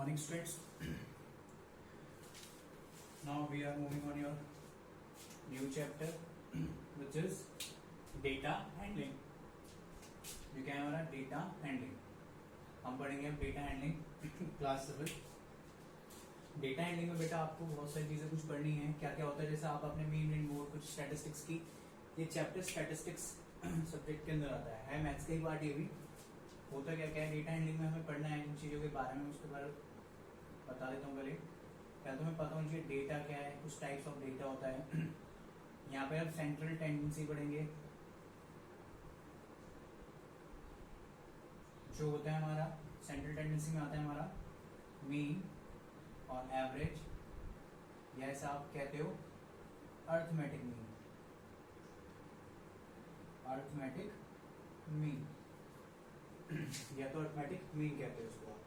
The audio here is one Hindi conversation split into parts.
morning, students. Now we are moving on your new chapter, which is data handling. जो क्या है हमारा डेटा हैंडलिंग. हम पढ़ेंगे अब data handling class 7. Data handling में बेटा आपको बहुत सारी चीजें कुछ पढ़नी है. क्या क्या होता है, जैसे आप अपने मीन मोड कुछ स्टैटिस्टिक्स की, ये चैप्टर स्टैटिस्टिक्स सब्जेक्ट के अंदर आता है मैथ्स का ही पार्ट. ये भी होता क्या क्या है डेटा हैंडलिंग में हमें पढ़ना है. इन चीज़ों के बारे में उसके बारे में बता देता हूँ पहले. क्या तुम्हें पता होना चाहिए डेटा क्या है, कुछ टाइप्स ऑफ डेटा होता है. यहाँ पे आप सेंट्रल टेंडेंसी पढ़ेंगे, जो होता है हमारा सेंट्रल टेंडेंसी में आता है हमारा मीन और एवरेज, या ऐसा आप कहते हो अर्थमेटिक मीन. अर्थमेटिक मीन या तो अर्थमेटिक मीन कहते हैं उसको.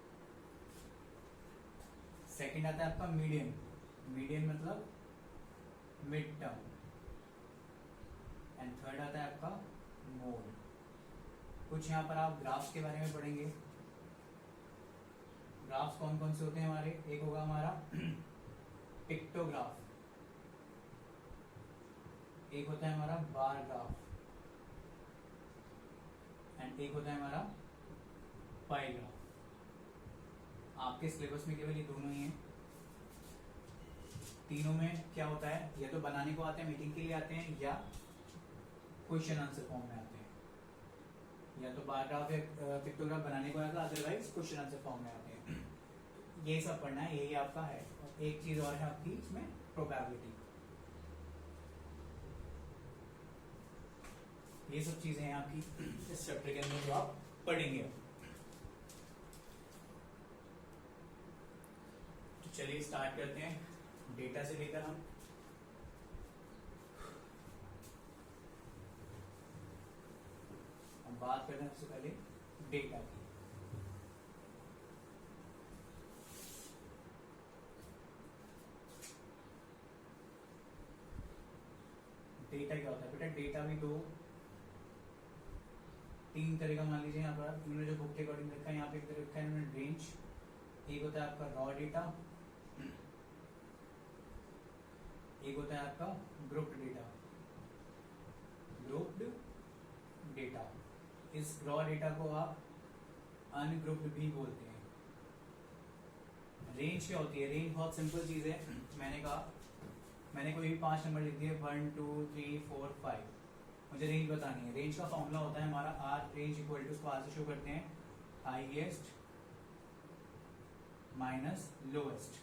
सेकंड आता है आपका मीडियन. मीडियन मतलब मिड टर्म. एंड थर्ड आता है आपका मोड. कुछ यहाँ पर आप ग्राफ्स के बारे में पढ़ेंगे. ग्राफ्स कौन कौन से होते हैं हमारे. एक होगा हमारा पिक्टोग्राफ, एक होता है हमारा बार ग्राफ, एंड एक होता है हमारा पाई ग्राफ. आपके सिलेबस में केवल ये दोनों ही हैं. तीनों में क्या होता है, या तो बनाने को आते हैं, मीटिंग के लिए आते हैं, या क्वेश्चन आंसर फॉर्म में आते हैं. या तो बार ग्राफ या पिक्टोग्राफ बनाने को आता है, अदरवाइज क्वेश्चन आंसर फॉर्म में आते हैं. ये सब पढ़ना है, यही आपका है. और एक चीज और है आपकी इसमें, प्रोबेबिलिटी. ये सब चीजें हैं आपकी इस चैप्टर के अंदर जो आप पढ़ेंगे. तो चलिए स्टार्ट करते हैं डेटा से लेकर. हम बात करते हैं सबसे पहले डेटा की. डेटा क्या होता है बेटा. डेटा भी तीन तरह का मान लीजिए. यहाँ पर इन्होंने जो बुक के अकॉर्डिंग रखा है, यहाँ पे एक तरह रखा है इन्होंने रेंज. एक होता है आपका रॉ डेटा, एक होता है आपका ग्रुप्ड डेटा. Grouped data. इस रॉ डेटा को आप अनग्रुप्ड भी बोलते हैं. रेंज क्या होती है. रेंज बहुत सिंपल चीज है. मैंने कोई भी 5 नंबर लिख दिए, 1 2 3 4 5. मुझे रेंज बतानी है. रेंज का फॉर्मूला होता है हमारा आर रेंज इक्वल टू, उसको आर से शो करते हैं, highest minus lowest.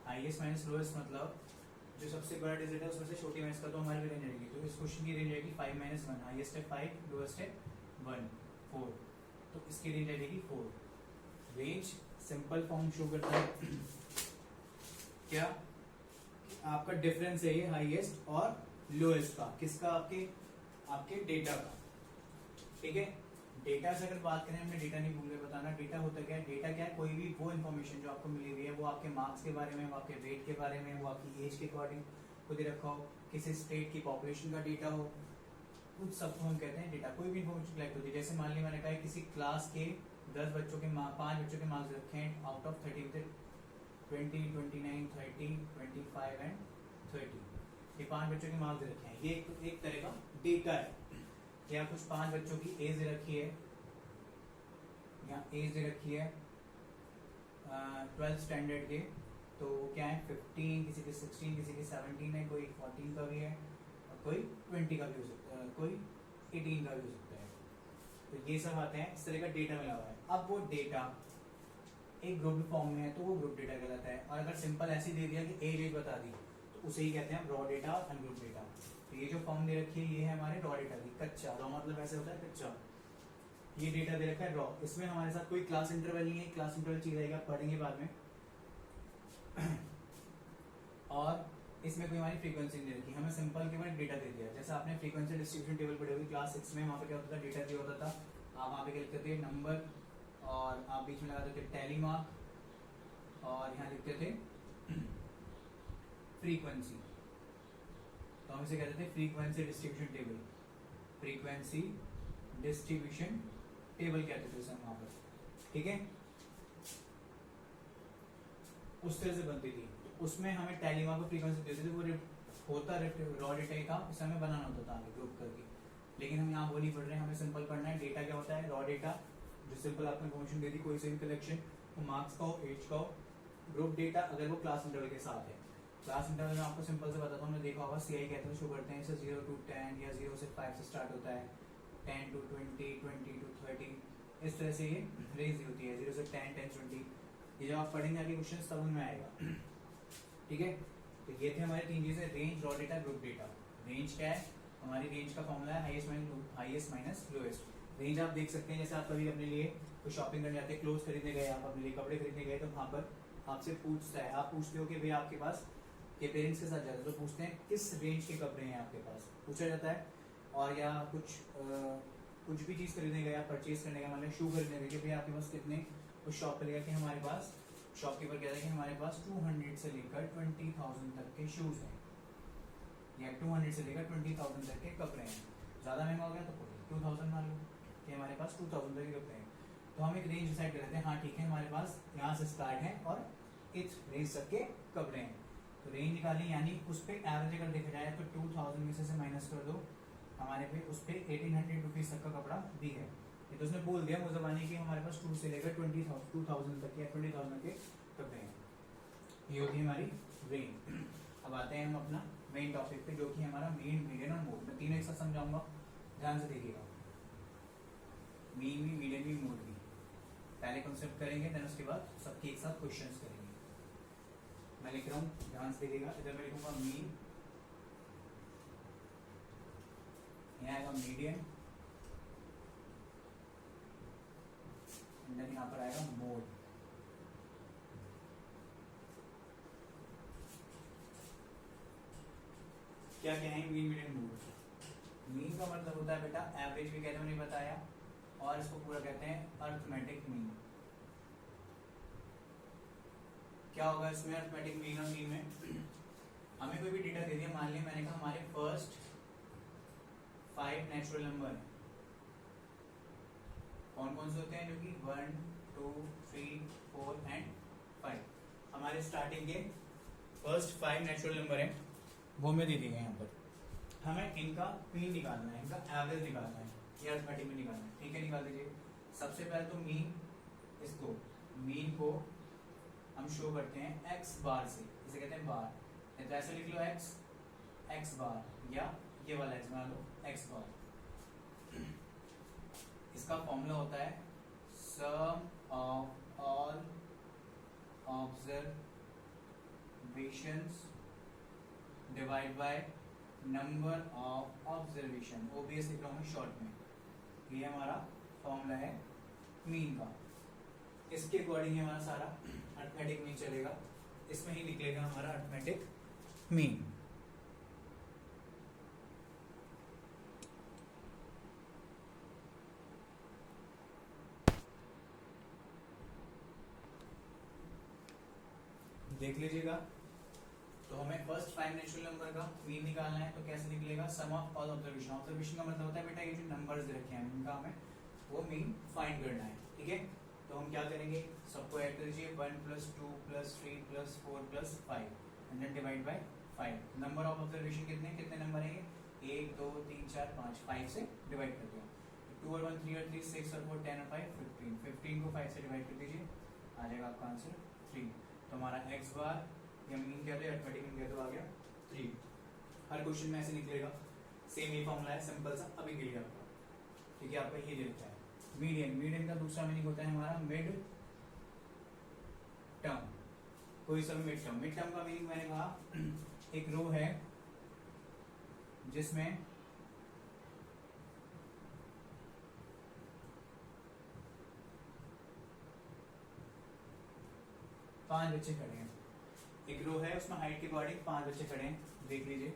Highest minus lowest मतलब जो सबसे बड़ा डिजिट है उसमें से छोटी माइनस का तो हमारी रेंज रहेगी. तो इस क्वेश्चन की रेंज रहेगी 5 - 1. हाईएस्ट है 5, लोएस्ट है 1, 4. तो इसकी रेंज रहेगी 4. रेंज सिंपल फॉर्म शो करता है क्या, आपका डिफरेंस है ये हाईएस्ट और लोएस्ट का. किसका, आपके डेटा का. ठीक है. डेटा से अगर बात करें, हमने डेटा नहीं भूल गए बताना. डेटा होता क्या है. डेटा क्या है, कोई भी वो इन्फॉर्मेशन जो आपको मिली हुई है, वो आपके मार्क्स के बारे में, वो आपके वेट के बारे में, वो आपकी एज के अकॉर्डिंग खुद ही रखा हो, किसी स्टेट की पॉपुलेशन का डेटा हो, उस सबको हम कहते हैं डेटा. कोई भी इन्फॉर्मेशन कलेक्ट होती है. जैसे मान ली मैंने कहा किसी क्लास के 10 बच्चों के 5 बच्चों के मार्क्स रखे हैं आउट ऑफ 30 में 20, 29, 30, 25 एंड 30. ये 5 बच्चों के मार्क्स रखे हैं. ये एक तरह का डेटा है. या कुछ 5 बच्चों की एज रखी है, या एज रखी है 12th स्टैंडर्ड के, तो क्या है 15, किसी के 16, किसी के 17 है, कोई 14 का भी है, और कोई 20 का भी हो सकता है, कोई 18 का भी हो सकता है. तो ये सब आते हैं, इस तरह का डेटा मिला हुआ है. अब वो डेटा एक ग्रुप फॉर्म में है तो वो ग्रुप डेटा कहलाता है. और अगर सिंपल ऐसे दे दिया कि एज बता दी, तो उसे ही कहते हैं रॉ डेटा और अनग्रुप डेटा. तो ये जो फॉर्म दे रखी है, ये है हमारे रॉ डेटा की. कच्चा, रॉ मतलब ऐसे होता है कच्चा. ये डेटा दे रखा है रॉ. इसमें हमारे साथ कोई क्लास इंटरवल नहीं है. क्लास इंटरवल चीज आएगा, पढ़ेंगे बाद में. और इसमें कोई हमारी फ्रीक्वेंसी नहीं रखी. हमें सिंपल केवल डेटा दे दिया. जैसे आपने फ्रीक्वेंसी डिस्ट्रीब्यूशन टेबल पढ़ी होगी क्लास 6 में. वहां पे क्या होता था, डेटा दिया होता था, आप वहां पे क्या लिखते थे, नंबर, और आप बीच में लगाते थे टैली मार्क, और यहाँ लिखते थे फ्रीक्वेंसी. तो हम इसे कहते थे frequency distribution table. Frequency distribution table कहते थे उसे वहां पर. ठीक है. उस तरह से बनती थी। तो उसमें हमें टेलीमा को फ्रीक्वेंसी देती थी, वो होता रॉ डेटा का, उसे हमें बनाना होता था आगे ग्रुप करके। लेकिन हम यहाँ वो नहीं पढ़ रहे हैं, हमें सिंपल पढ़ना है डेटा क्या होता है, रॉ डेटा जो सिंपल आपको इन्फॉर्मेशन दे दी कोई से भी कलेक्शन, वो मार्क्स का हो, एज का हो। ग्रुप डेटा अगर वो क्लास इंटरवल के साथ है, क्लास इंटरवल में आपको सिंपल से बताता हूँ, हमने देखा होगा CI कहते हैं शो करते हैं, जैसे 0 to 10 या 0 से 5 से स्टार्ट होता है, 10 to 20, 20 to 30, इस तरह से ये रेंज होती है, 0 से 10, 10 20। ये जब आप पढ़ेंगे आगे क्वेश्चन तब उनमें आएगा। ठीक है, तो ये थे हमारे तीन चीजें, range, raw data, group data. Range क्या है, हमारी रेंज का फॉर्मूला है हाईएस्ट माइनस लोएस्ट। रेंज आप देख सकते हैं, जैसे आप कभी अपने लिए कोई शॉपिंग करने जाते हैं, क्लोथ खरीदने गए, आप अपने लिए कपड़े खरीदने गए, तो वहाँ पर आपसे पूछता है, आप पूछते हो कि भाई आपके पास के पेरेंट्स के साथ जाते हो तो पूछते हैं किस रेंज के कपड़े हैं आपके पास, पूछा जाता है। और या कुछ भी चीज़ खरीदने गए, आप परचेज करने गए, मतलब शू खरीदने गए कि भाई आपके पास कितने, उस शॉप पर गया कि हमारे पास, शॉपकीपर कहता है कि हमारे पास 200 से लेकर 20,000 तक के शूज़ हैं, या 200 से लेकर 20,000 तक के कपड़े हैं। ज़्यादा महंगा हो गया तो 2,000 मान लो कि हमारे पास 2,000 तक के कपड़े हैं। तो हम एक रेंज डिसाइड कर लेते हैं, हाँ ठीक है हमारे पास यहाँ से स्टार्ट है और इस रेंज तक के कपड़े हैं। तो रेंज निकालें, यानी उस पर एवरेज अगर देखा जाए तो 2,000 में से माइनस कर दो, हमारे पे उस पर 1,800 रुपीज़ तक का कपड़ा भी है। ये तो उसने बोल दिया मुझे जबानी कि हमारे पास 2 से लेकर 2,000 तक या 20,000 के कपड़े हैं। ये होती है हमारी रेंज। अब आते हैं हम अपना मेन टॉपिक पे, जो कि हमारा मीन, मीडियन और मोड। मैं तीनों एक साथ समझाऊंगा, ध्यान से देखिएगा। मीन भी, मीडियन भी, मोड भी। पहले कॉन्सेप्ट करेंगे, देन उसके बाद सबके एक साथ क्वेश्चंस करेंगे। मैं लिख रहा हूँ, ध्यान से देखिएगा। इधर मैं लिखूंगा मीन, यहाँ आएगा मीडियन, देन यहाँ पर आएगा मोड। क्या क्या है मीन, मीडियन, मोड। मीन का मतलब होता है बेटा एवरेज, भी कहते हैं, नहीं बताया, और इसको पूरा कहते हैं अर्थमेटिक मीन। क्या होगा इसमें अर्थमेटिक मीन और मीन में, हमें कोई भी डेटा दे दिया, मान लिया मैंने कहा हमारे फर्स्ट 5 नेचुरल नंबर है, कौन कौन से होते हैं, जो कि 1, 2, 3, 4 एंड 5। हमारे स्टार्टिंग के फर्स्ट 5 नेचुरल नंबर है, वो हमें दे दिए गए यहाँ पर। हमें इनका मीन निकालना है, इनका एवरेज निकालना है, ये अर्थमेटिक में निकालना है। ठीक है, निकाल दीजिए। सबसे पहले तो मीन, इसको मीन को हम शो करते हैं एक्स बार से, इसे कहते हैं बार, तो ऐसे लिख लो एक्स बार, या ये वाला एक्स बना लो एक्स बार। इसका फॉर्मूला होता है sum of all observations divide by number of observation, OBS लिख रहा हूँ शॉर्ट में। ये हमारा फॉर्मूला है मीन का। इसके अकॉर्डिंग हमारा सारा अर्थमेटिक मीन चलेगा, इसमें ही निकलेगा हमारा अर्थमेटिक मीन। देख लीजिएगा। तो हमें फर्स्ट 5 नेचुरल नंबर का मीन निकालना है, तो कैसे निकलेगा, सम ऑफ ऑल ऑब्जर्वेशन। ऑब्जर्वेशन का मतलब होता है बेटा ये जो नंबर्स दे रखे हैं इनका हमें वो मीन फाइंड करना है। ठीक है, तो हम क्या करेंगे, सबको ऐड कर दीजिए, 1 + 2 + 3 + 4 + 5 and then divide by 5। Number of observation कितने नंबर है, 1 2 3 4 5, 5 से डिवाइड कर दिया। 2 और 1 3 और 3 6 और 4 10 और 5 15, 15 को 5 से डिवाइड कर दीजिए, आ जाएगा आपका आंसर 3। तो हमारा एक्स बार या मीन कह दो, अर्थमेटिक मीन कह दो, आ गया 3। हर क्वेश्चन में ऐसे निकलेगा, सेम ही फॉर्मूला है, सिंपल सा, अभी क्लियर आपका। ठीक है, आपका ये दिखता है मीडियन। मीडियन का दूसरा मीनिंग होता है हमारा मिड टर्म, कोई सा मिड टर्म। मिड टर्म का मीनिंग मैंने कहा एक रो है जिसमें पांच बच्चे खड़े हैं, एक रो है उसमें हाइट के अकॉर्डिंग 5 बच्चे खड़े हैं, देख लीजिए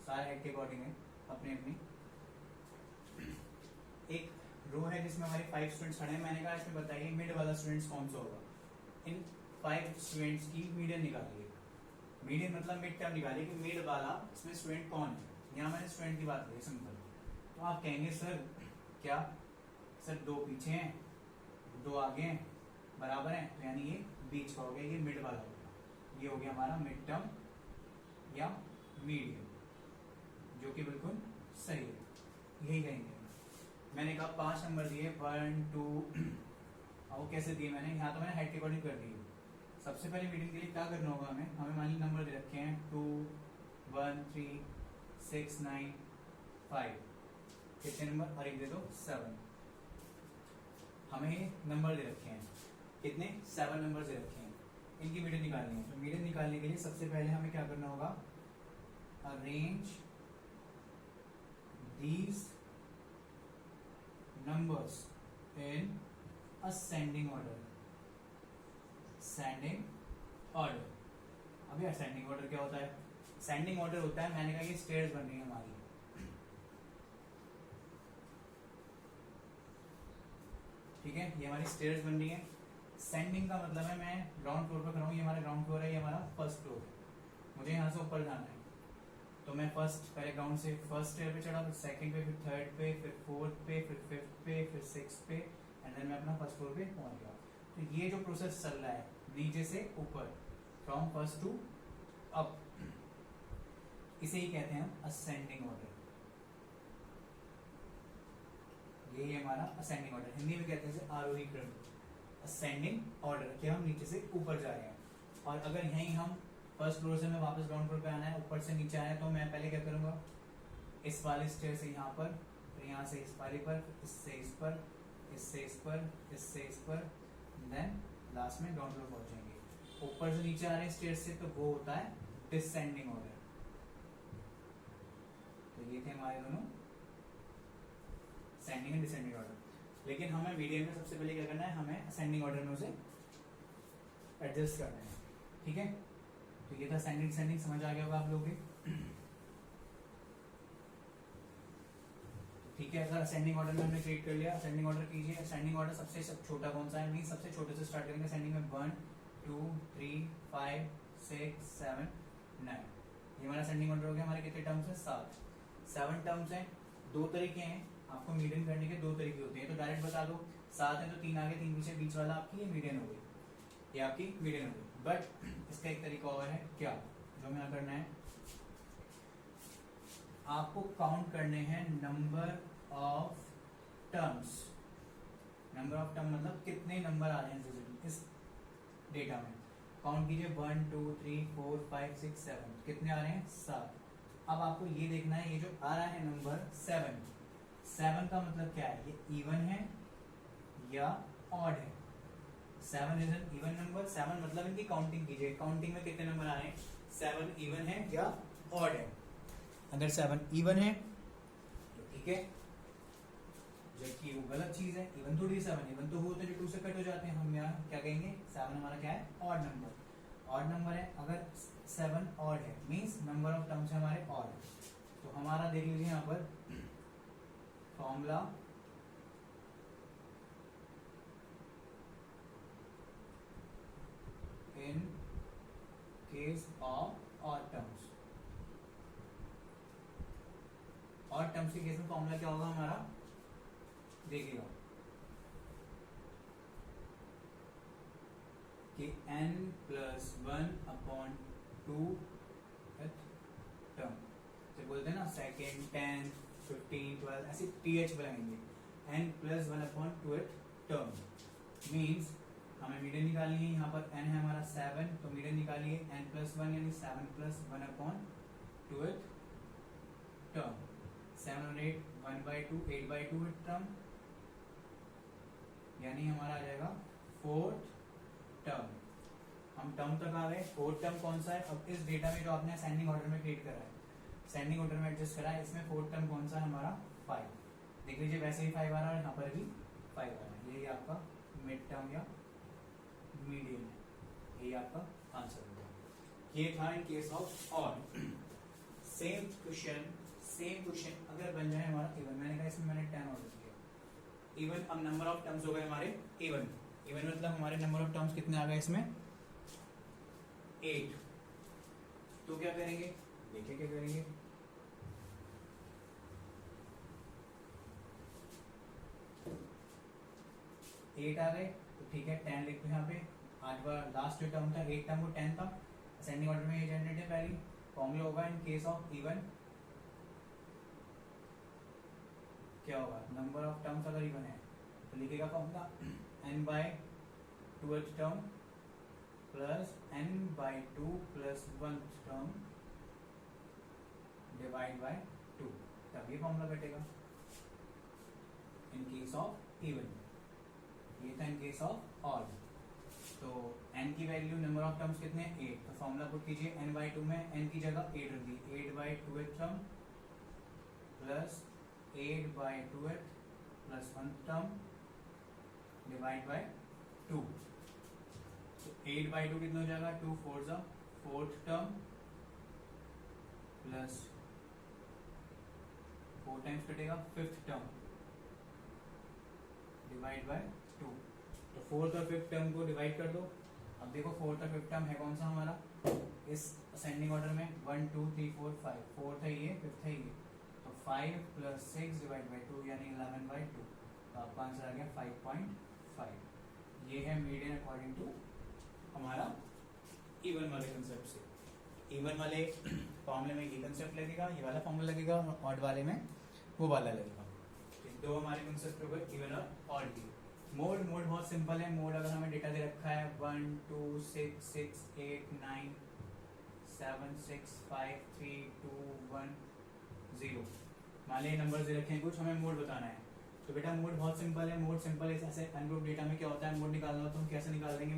सारे हाइट के अकॉर्डिंग है अपनी अपनी। एक रो है जिसमें हमारे 5 स्टूडेंट्स खड़े हैं, मैंने कहा इसमें बताइए मिड वाला स्टूडेंट्स कौन सा होगा। इन 5 स्टूडेंट्स की मीडियन निकालिए, मीडियन मतलब मिड टर्म निकालिए कि मिड वाला इसमें स्टूडेंट कौन है। यहाँ मैंने स्टूडेंट की बात की सिंपल, तो आप कहेंगे सर क्या, सर 2 पीछे हैं 2 आगे हैं बराबर हैं, तो यानी ये बीच का हो गया, ये मिड वाला होगा। ये हो गया हमारा मिड टर्म या मीडियम, जो कि बिल्कुल सही है, यही कहेंगे। मैंने कहा 5 नंबर दिए 1 2, वो कैसे दिए मैंने, यहाँ तो मैंने हेड के अकॉर्डिंग कर दी। सबसे पहले मीडियम के लिए क्या करना होगा हमें मान ली नंबर दे रखे हैं 2 1 3 6 9 5, कितने नंबर, और एक दे दो 7, हमें नंबर दे रखे हैं कितने, 7 नंबर दे रखे हैं, इनकी मीडियन निकालनी है। तो मीडियन निकालने के लिए सबसे पहले हमें क्या करना होगा, arrange these numbers in ascending order, ascending order। अभी ascending order क्या होता है, ascending order होता है, मैंने कहा ये स्टेयर्स बन रही है हमारी, ठीक है, ये हमारी स्टेयर्स बन रही है। ascending का मतलब है मैं ग्राउंड फ्लोर पर खड़ा हूँ, ये हमारा ग्राउंड फ्लोर है, ये हमारा फर्स्ट फ्लोर है, मुझे यहाँ से ऊपर जाना है, तो मैं फर्स्ट पहले ग्राउंड से फर्स्ट स्टेयर पे चढ़ा, फिर सेकंड पे, फिर थर्ड पे, फिर फोर्थ पे, फिर फिफ्थ पे, फिर सिक्स्थ पे, एंड देन मैं अपना फर्स्ट फ्लोर पे पहुंच गया। तो ये जो प्रोसेस चल रहा है नीचे से ऊपर, फ्रॉम फर्स्ट टू अप, इसे ही कहते हैं हम असेंडिंग ऑर्डर। ये हमारा असेंडिंग ऑर्डर, हिंदी में कहते हैं आरोही क्रम, असेंडिंग ऑर्डर, कि हम नीचे से ऊपर जा रहे हैं। और अगर यहीं हम फर्स्ट फ्लोर से मैं वापस ग्राउंड फ्लोर पे आना है, ऊपर से नीचे आया, तो मैं पहले क्या करूंगा, इस वाले स्टेयर से यहाँ पर, फिर यहाँ से इस वाले पर, इससे इस पर, इससे इस पर, इससे इस पर, देन लास्ट में ग्राउंड फ्लोर पहुंचेंगे। ऊपर से नीचे आ रहे हैं स्टेयर से, तो वो होता है डिसेंडिंग ऑर्डर। तो ये थे हमारे दोनों असेंडिंग एंड डिसेंडिंग ऑर्डर। लेकिन हमें मीडियम में सबसे पहले क्या करना है, हमें असेंडिंग ऑर्डर में उसे एडजस्ट करना है, ठीक है। तो ये था असेंडिंग डिसेंडिंग, समझ आ गया होगा आप लोग भी, ठीक है। अगर असेंडिंग ऑर्डर में हमने क्रिएट कर लिया, असेंडिंग ऑर्डर कीजिए। असेंडिंग ऑर्डर सबसे छोटा कौन सा है, मीन सबसे छोटे से स्टार्ट करेंगे। असेंडिंग में 1 2 3 5 6 7 9, ये हमारा असेंडिंग ऑर्डर हो गया। हमारे कितने टर्म्स हैं, 7 टर्म्स हैं। 2 तरीके हैं आपको मीडियन करने के, 2 तरीके होते हैं, तो डायरेक्ट बता दो। 7 है तो 3 आगे 3 पीछे, बीच वाला आपकी ये मीडियन हो गई, ये आपकी मीडियन हो गई। बट इसका एक तरीका और है, क्या, जो हमें करना है, आपको काउंट करने हैं number of terms. Number of term मतलब कितने नंबर आ रहे हैं इस डेटा में, काउंट कीजिए 1 2 3 4 5 6 7, कितने आ रहे हैं, 7। अब आपको ये देखना है, ये जो आ रहा है नंबर 7 का मतलब क्या है, ये इवन है या ऑड है। 7 इज एन इवन नंबर, 7 मतलब इनकी काउंटिंग कीजिए, काउंटिंग में कितने नंबर आ रहे हैं, 7 इवन है या ऑड है। अगर 7 इवन है तो ठीक है, जबकि वो गलत चीज है, इवन थोड़ी 7 इवन तो वो होते हैं जो 2 से कट हो जाते हैं, हम यहाँ क्या कहेंगे, 7 हमारा क्या है, ऑड नंबर, ऑड नंबर है। अगर 7 ऑड है मींस नंबर ऑफ टर्म्स हमारे ऑड, तो हमारा देख लीजिए यहाँ पर formula, in case of odd terms, odd terms के केस में फॉर्मूला क्या होगा हमारा, देखिएगा कि n+1/2 टर्म से बोलते हैं ना, सेकेंड 10 15 12 ऐसे th बनाएंगे, n+1/2 टर्म मींस हमें मीडियन निकालनी है। यहाँ पर n है हमारा 7, तो मीडियन निकालिए n+1 यानी 7+1/2 टर्म, 7 और 8 1/2 8/2 टर्म, यानी हमारा आ जाएगा 4th टर्म। हम टर्म तक आ गए, 4th टर्म कौन सा है, अब इस डेटा में जो आपने असेंडिंग ऑर्डर में क्रिएट करा है, असेंडिंग ऑर्डर में एडजस्ट करा है, इसमें 4th टर्म कौन सा है हमारा, 5। देख लीजिए वैसे ही 5 आ रहा है, यहाँ पर भी 5 आ रहा है, यही आपका मिड टर्म या मीडियन है, यही आपका आंसर होगा। ये था in case of odd. Same question अगर बन जाए हमारा इवन, मैंने कहा इसमें मैंने 10 ऑर्डर किया, इवन अब नंबर ऑफ टर्म्स हो गए हमारे इवन, इवन मतलब हमारे नंबर ऑफ टर्म्स कितने आ गए इसमें, 8। तो क्या करेंगे, देखिए क्या करेंगे, एट आ गए तो ठीक है, 10 लिखते हैं यहाँ पे। आज बार लास्ट जो टर्म था 8 टर्म वो 10 था, असेंडिंग ऑर्डर में ये जनरेट है पहली फॉर्मूला होगा इन केस ऑफ इवन क्या होगा नंबर ऑफ टर्म्स अगर इवन है तो लिखेगा formula n by 2th term plus n by 2 plus 1th term divide by 2 तब ये फॉर्मूला कटेगा इन केस ऑफ इवन। ये था इन केस ऑफ ऑड। तो n की वैल्यू नंबर ऑफ टर्म्स कितने 8 तो फॉर्मूला पुट कीजिए n बाय 2 में n की जगह 8 रख दी 8 by 2th term plus 8 by 2th plus 1th term divide by 2। तो 8 बाय 2 कितना हो जाएगा 2 4 जा 4th टर्म प्लस 4 टाइम्स कटेगा 5th टर्म डिवाइड बाय 2। तो 4th और 5th टर्म को डिवाइड कर दो। अब देखो 4th और 5th टर्म है कौन सा हमारा इस असेंडिंग ऑर्डर में 1 2 3 4 5 4th है ये 5th है ये तो 5 प्लस 6 डिवाइड बाय 2 यानी 11 बाय 2 तो आपका आंसर आ गया 5.5। ये है मीडियन अकॉर्डिंग टू हमारा इवन वाले कंसेप्ट से। इवन वाले फॉर्मूले में ये कंसेप्ट लगेगा ये वाला फॉर्मूला लगेगा ऑड वाले में वो वाला लगेगा। दो हमारे कंसेप्ट हो गए इवन और ऑड की। मोड बहुत सिंपल है। मोड अगर हमें डेटा दे रखा है 1 2 6 6 8 9 7 6 5 3 2 1 0 मान लीजिए नंबर दे रखे हैं कुछ हमें मोड बताना है तो बेटा मोड बहुत सिंपल है। मोड सिंपल है ऐसे अनग्रुप डेटा में क्या होता है मोड निकालना हो तो हम कैसे निकाल देंगे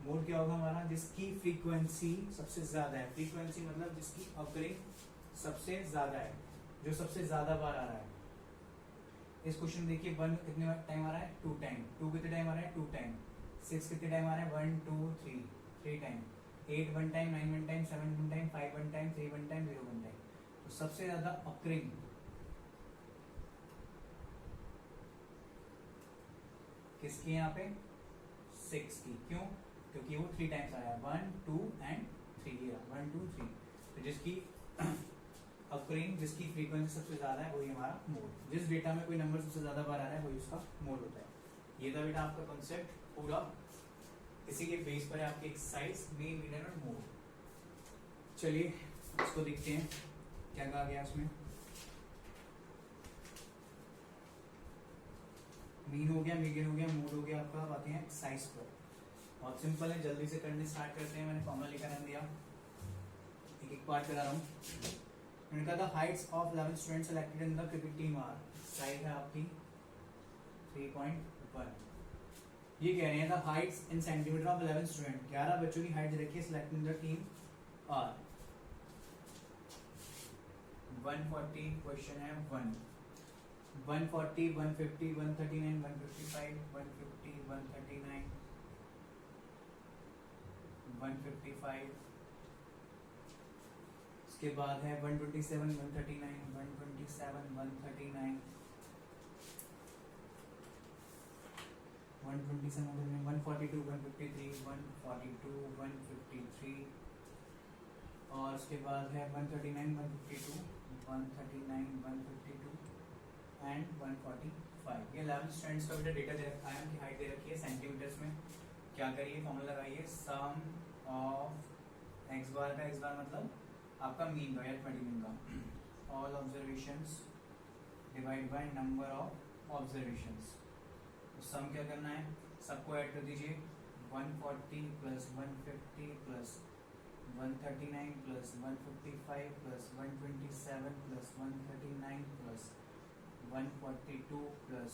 मोड क्या होगा हमारा जिसकी फ्रीक्वेंसी सबसे ज्यादा है। फ्रीक्वेंसी मतलब जिसकी ऑकरिंग सबसे ज्यादा है जो सबसे ज्यादा बार आ रहा है। इस क्वेश्चन देखिए 1 कितने टाइम आ रहा है 2 टाइम 2 कितने टाइम आ रहा है 2 टाइम 6 कितने टाइम आ रहा है 1 2 3 3 time 8 1 time 9 1 time 7 1 time 5 1 time 3 1 time 0 1 time. तो सबसे ज्यादा ऑकरिंग किसकी यहाँ पे 6 की। क्यों क्योंकि वो 3 टाइम्स आया 1 2 एंड 3 1 2 3 तो जिसकी ऑकरिंग जिसकी फ्रीक्वेंसी सबसे ज्यादा है वही हमारा मोड। जिस डेटा में कोई नंबर सबसे ज्यादा बार आ रहा है वही उसका मोड होता है। ये था बेटा आपका कॉन्सेप्ट पूरा। इसी के बेस पर है आपकी एक्सरसाइज मीन मीडियन और मोड। चलिए इसको देखते हैं क्या कहा गया उसमें। मीन हो गया मीडियन हो गया मोड हो गया आपका। अब आते हैं एक्सरसाइज पर। बहुत सिंपल है जल्दी से करने स्टार्ट करते हैं। मैंने फॉर्मूला लिखा रख दिया एक एक पार्ट करा रहा हूँ। मैंने कहा था heights of 11 students selected in the cricket team are size है आपकी 3.1। ये कह रहे हैं the heights in centimetre of 11 student 11 बच्चों की हाइट रखी है selected in the team are 140 question है 140 150 139 155 150 139 155 के बाद है 127 139 127 139 142 153 142 153 और उसके बाद है 139 152 139 152 एंड 145। ये 11 स्टूडेंट्स का बेटा डेटा दे रखा है उनकी हाइट दे रखी है सेंटीमीटर्स में। क्या करिए फॉर्मूला लगाइए सम ऑफ एक्स बार का एक्स बार मतलब आपका मीन का अरिथमेटिक मीन का all observations divide by number of observations. तो सम क्या करना है सबको ऐड कर दीजिए 140 plus 150 plus 139 plus 155 plus 127 plus 139 plus 142 plus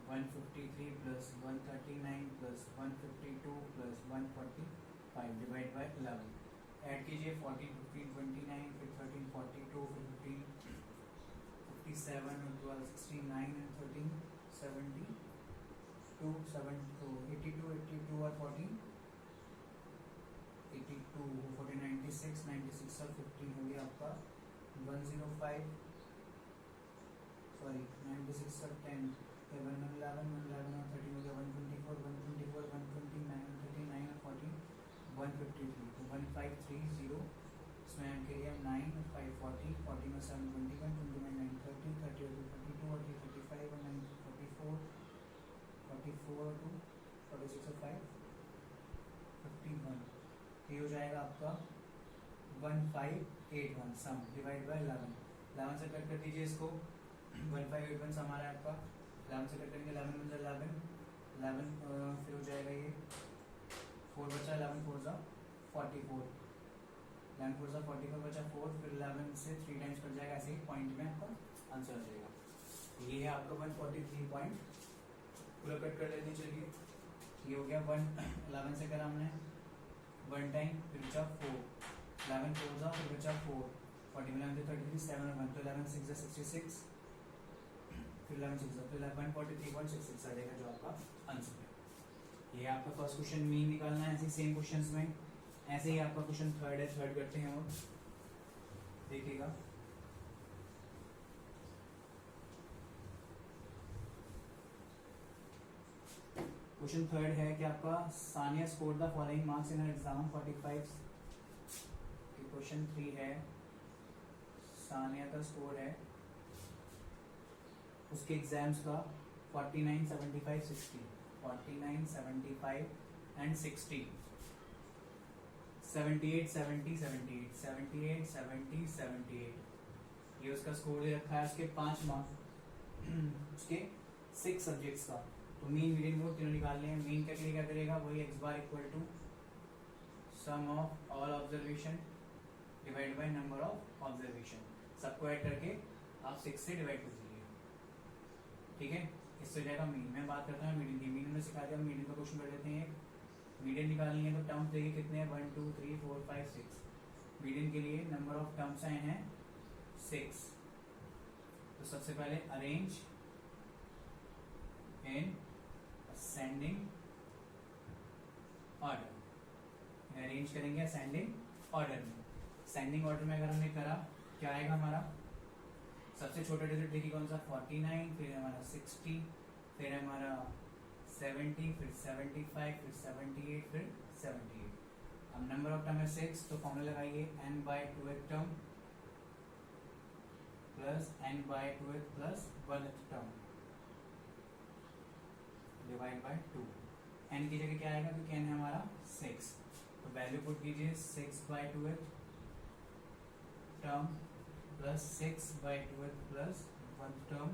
153 plus 139 plus 152 plus 145 divide by 11। Add कीजिए 40 15 29 फिर 13 42 फिर 15 57 और 12 69 and 13 72 82 82 और 14 82 14 96 96 और 15 हो गया आपका 105 सॉरी 96 और 10 11 11 11 और 13 हो गया 124 124 129 39 और 14 153 तो 1530 इसमें ऐड किया 9 5 40 40 और 7 21 29 9 30 30 और 32 और 35 और 9 44 44 और 2 46 और 5 51। ये हो जाएगा आपका 1581 सम डिवाइड बाय 11 से कट कर दीजिए इसको 1581 सम आ रहा है आपका 11 से कट करेंगे 11 में 11 फिर हो जाएगा ये 4 बचा 11 4 जा 44 11 4 जा 44 बचा 4 फिर 11 से 3 टाइम्स कट जाएगा ऐसे ही पॉइंट में आपका आंसर आ जाएगा। ये है आपका 143 पॉइंट पूरा कट कर लेते हैं। चलिए ये हो गया 11 से करा हमने 1 टाइम फिर बचा 4 11 4 जा फिर बचा 4 40 में 33 7 और 1 तो 11 6 जा 66 फिर 11 6 जा तो 143.66 आ जाएगा जो आपका आंसर है। ये आपका फर्स्ट क्वेश्चन मीन निकालना है। ऐसे सेम क्वेश्चंस में ऐसे ही आपका क्वेश्चन थर्ड है। थर्ड करते हैं और देखिएगा क्वेश्चन थर्ड है कि आपका Sania scored the following marks in exam 45। Question 3 है सानिया का स्कोर है उसके एग्जाम्स का 49 75 60 49 75 एंड 60 78 70 78 78 70 78 ये उसका स्कोर दे रखा है। उसके 5 मार्क्स उसके 6 सब्जेक्ट्स का। तो मीन मीडियन मोड तीनों निकालने हैं। मीन के लिए क्या करेगा वही x bar equal to sum of all observation divide by number of observation सबको ऐड करके आप 6 से डिवाइड कर दीजिए। ठीक है इससे जाएगा मीन। मैं बात करता हूँ मीडियन की। मीडियन में सिखा दिया मीडियन का क्वेश्चन कर लेते हैं। मीडियन निकालनी है तो टर्म्स देखिए कितने हैं 1 2 3 4 5 6। मीडियन के लिए नंबर ऑफ टर्म्स आए हैं 6। तो सबसे पहले arrange in ascending order. Arrange करेंगे असेंडिंग ऑर्डर में। असेंडिंग ऑर्डर में अगर हमने करा क्या आएगा हमारा सबसे छोटा डिजिट देखिए कौन सा 49 फिर हमारा 60 फिर हमारा 70 फिर 75 फिर 78 फिर 78। अब नंबर ऑफ टर्म है 6 तो फॉर्मूला लगाइए n by 2th term plus n by 2th plus 1th term divide by 2। n की जगह क्या आएगा क्योंकि n है हमारा 6 तो वैल्यू पुट कीजिए 6 by 2th term plus 6 by 2th plus 1th term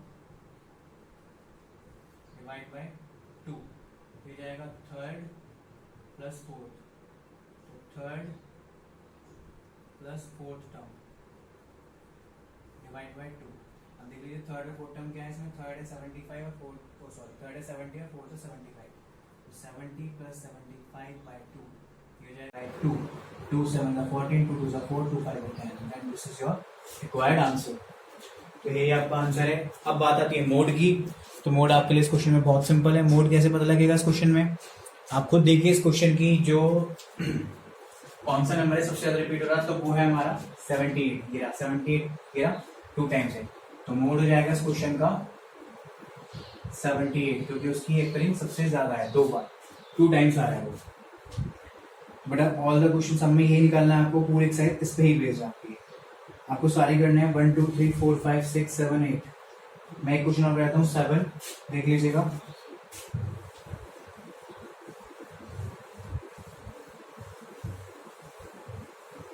divide by 2। ये जाएगा थर्ड प्लस फोर्थ तो third plus fourth term divide by 2। अब देख लीजिए थर्ड और फोर्थ टर्म क्या है इसमें थर्ड है 75 और फोर्थ थर्ड है 70 और फोर्थ है 75 तो 70 प्लस 75 बाय 2 ये जाएगा 2 2 7 14 2 2 4 2 5 10 and this is your required answer. तो यही आपका आंसर है। अब बात आती है मोड की। तो मोड आपके लिए इस क्वेश्चन में बहुत सिंपल है। मोड कैसे पता लगेगा इस क्वेश्चन में आप खुद देखिए। इस क्वेश्चन की जो कौन सा नंबर है सबसे ज्यादा रिपीट हो रहा है तो वो है हमारा 78 गिरा 78 गिरा 2 टाइम्स है तो मोड हो जाएगा इस क्वेश्चन का 78 क्योंकि उसकी एक रिंग सबसे ज्यादा है 2 बार 2 टाइम्स आ रहा है वो। बट ऑल द क्वेश्चन सब में ये निकालना है आपको पूरी एक्सरसाइज इस पे ही बेस्ड आपकी आपको सारी करने हैं 1 2 3 4 5 6 7 8। मैं एक क्वेश्चन और कराता हूँ 7 देख लीजिएगा।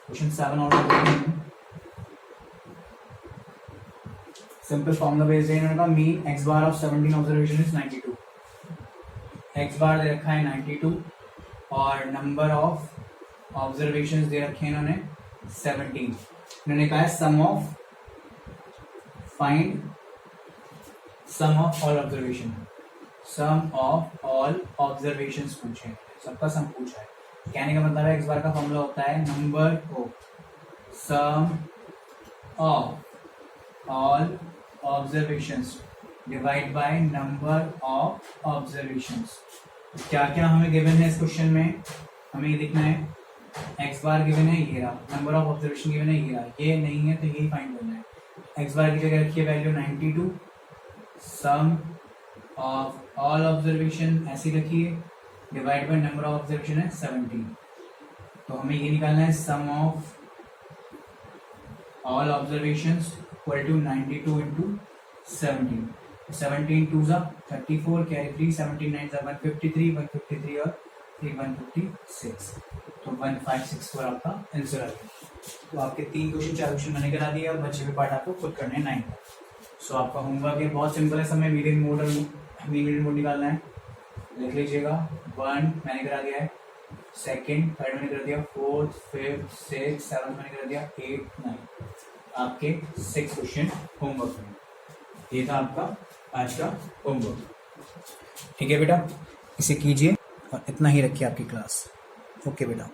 क्वेश्चन 7 और सिंपल फॉर्मूला बेस्ड है इन्होंने कहा mean x bar of 17 observation is 92। x बार दे रखा है 92 और नंबर ऑफ ऑब्जर्वेशंस दे रखे हैं इन्होंने 17। इन्होंने कहा है sum of find sum of all observation sum of all observations पूछे सबका सम पूछा है। कहने का मतलब है x बार का फॉर्मूला होता है number of sum of all observations divide by number of observations. क्या क्या हमें गिवन है इस क्वेश्चन में हमें ये देखना है। x बार गिवन है ये रहा नंबर ऑफ ऑब्जर्वेशन गिवन है ये रहा ये नहीं है तो यही फाइंड करना है। x बार की जगह रखिए value 92 sum of all observation ऐसी रखिए divide by number of observation है 17। तो हमें ये निकालना है sum of all observations equal to 92 into 17। 17 2 जा 34 कैरी 3 17 9 जा 153 153 और 3 156 तो 1564 आपका आंसर आ गया। तो आपके 3 क्वेश्चन 4 क्वेश्चन मैंने करा दिए और बच्चे के पार्ट आपको खुद करने हैं 9। सो आपका होमवर्क है बहुत सिंपल है, समय मीडियन मोड और मीडियन मोड निकालना है। लिख लीजिएगा 1 मैंने करा दिया है, सेकंड थर्ड मैंने कर दिया, फोर्थ फिफ्थ सिक्स सेवन्थ मैंने कर दिया, 8 9 आपके 6 क्वेश्चन होमवर्क में। ये था आपका आज का होमवर्क। ठीक है बेटा, इसे कीजिए और इतना ही रखिए आपकी क्लास। ओके बेटा।